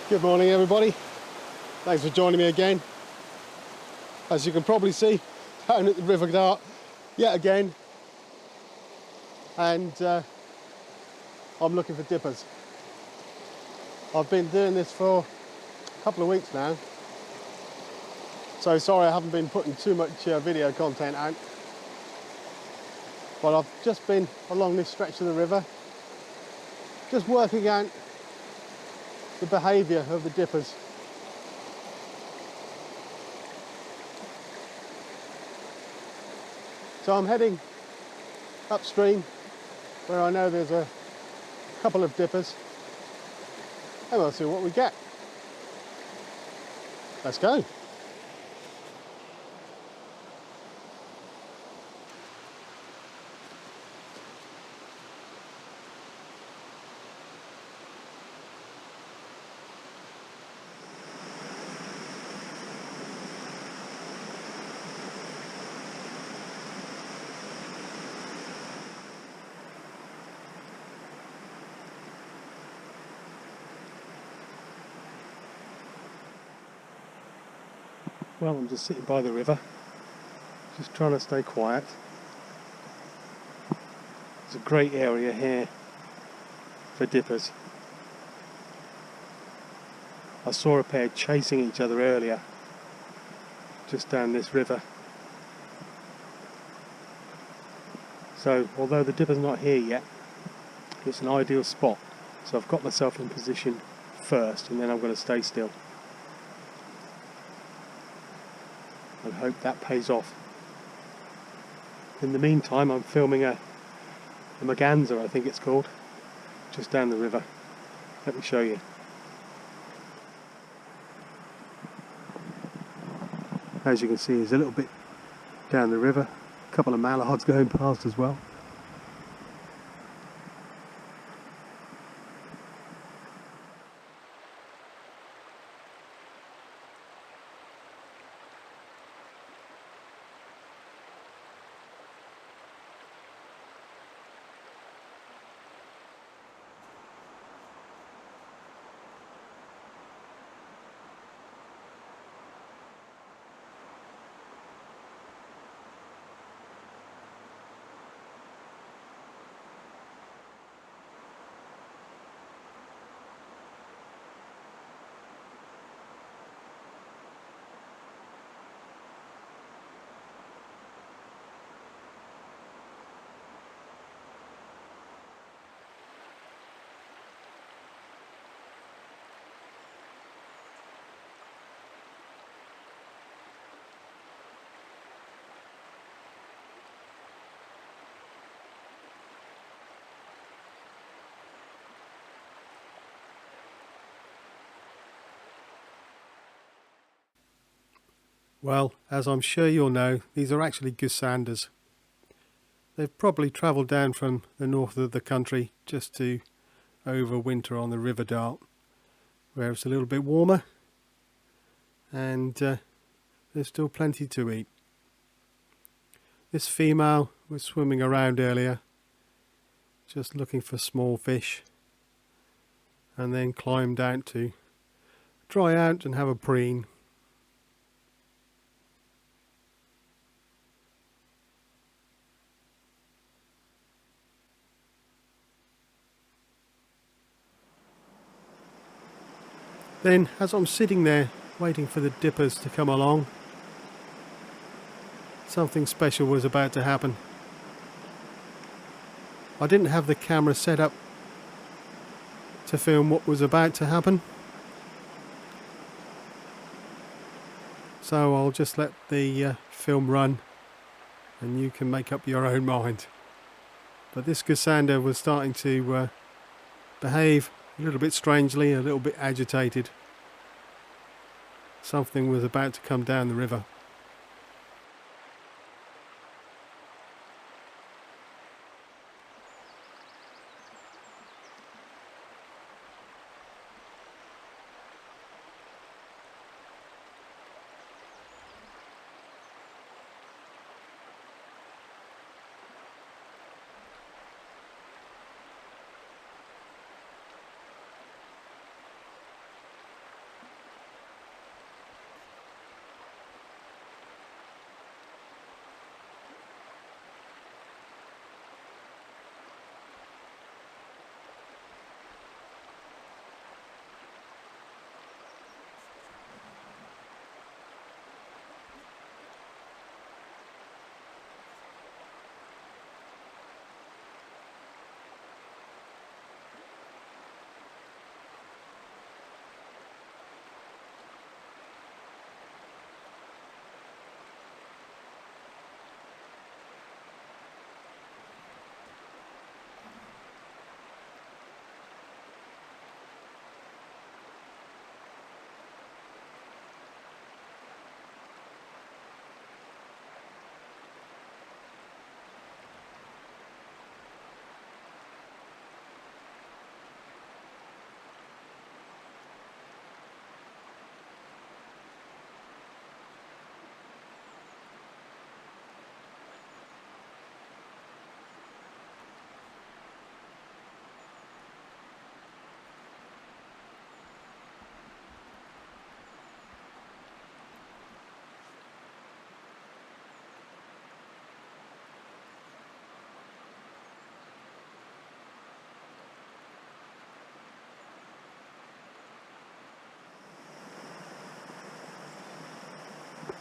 Good morning everybody, thanks for joining me again. As you can probably see, down at the River Dart yet again, and I'm looking for dippers. I've been doing this for a couple of weeks now, so sorry I haven't been putting too much video content out, but I've just been along this stretch of the river just working out the behaviour of the dippers. So I'm heading upstream where I know there's a couple of dippers, and we'll see what we get. Let's go. Well, I'm just sitting by the river, just trying to stay quiet. It's a great area here for dippers. I saw a pair chasing each other earlier, just down this river. So, although the dipper's not here yet, it's an ideal spot. So I've got myself in position first, and then I'm going to stay still and hope that pays off. In the meantime, I'm filming a merganser, I think it's called, just down the river. Let me show you. As you can see, there's a little bit down the river, a couple of malahods going past as well. Well, as I'm sure you'll know, these are actually Goosanders. They've probably travelled down from the north of the country just to overwinter on the River Dart, where it's a little bit warmer and there's still plenty to eat. This female was swimming around earlier, just looking for small fish, and then climbed out to dry out and have a preen. Then, as I'm sitting there waiting for the dippers to come along, something special was about to happen. I didn't have the camera set up to film what was about to happen, so I'll just let the film run and you can make up your own mind. But this Goosander was starting to behave a little bit strangely, a little bit agitated. Something was about to come down the river.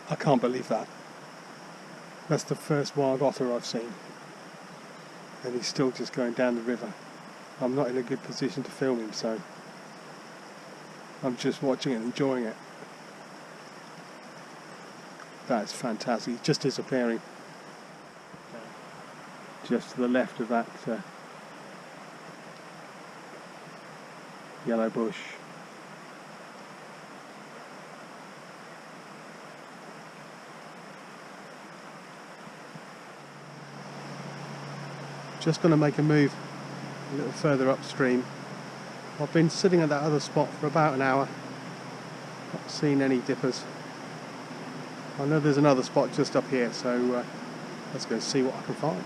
I can't believe that. That's the first wild otter I've seen. And he's still just going down the river. I'm not in a good position to film him, so I'm just watching it and enjoying it. That's fantastic. He's just disappearing. Just to the left of that yellow bush. Just going to make a move a little further upstream. I've been sitting at that other spot for about an hour, not seen any dippers. I know there's another spot just up here, so let's go see what I can find.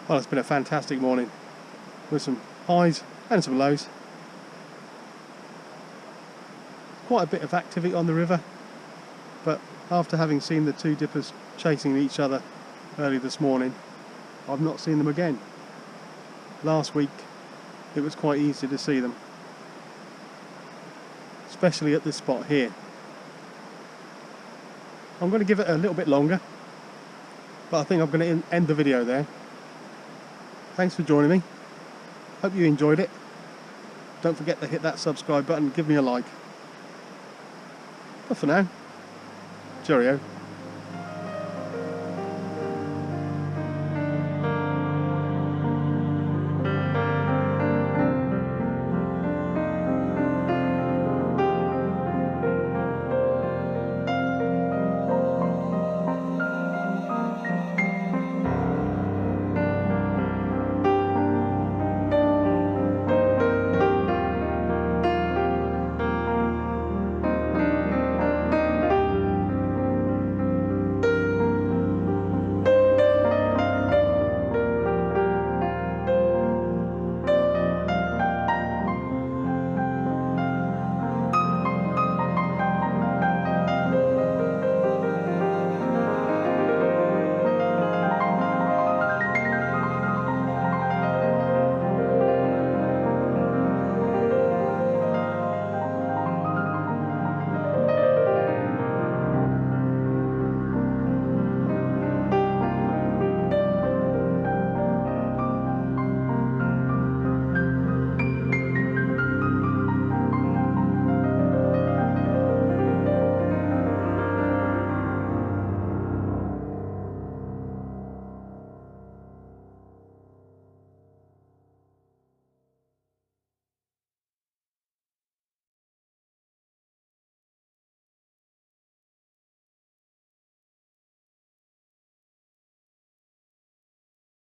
Well, it's been a fantastic morning with some highs and some lows. Quite a bit of activity on the river, but after having seen the two dippers chasing each other early this morning, I've not seen them again. Last week it was quite easy to see them, especially at this spot here. I'm going to give it a little bit longer, but I think I'm going to end the video there. Thanks for joining me. Hope you enjoyed it. Don't forget to hit that subscribe button, give me a like. But for now, cheerio.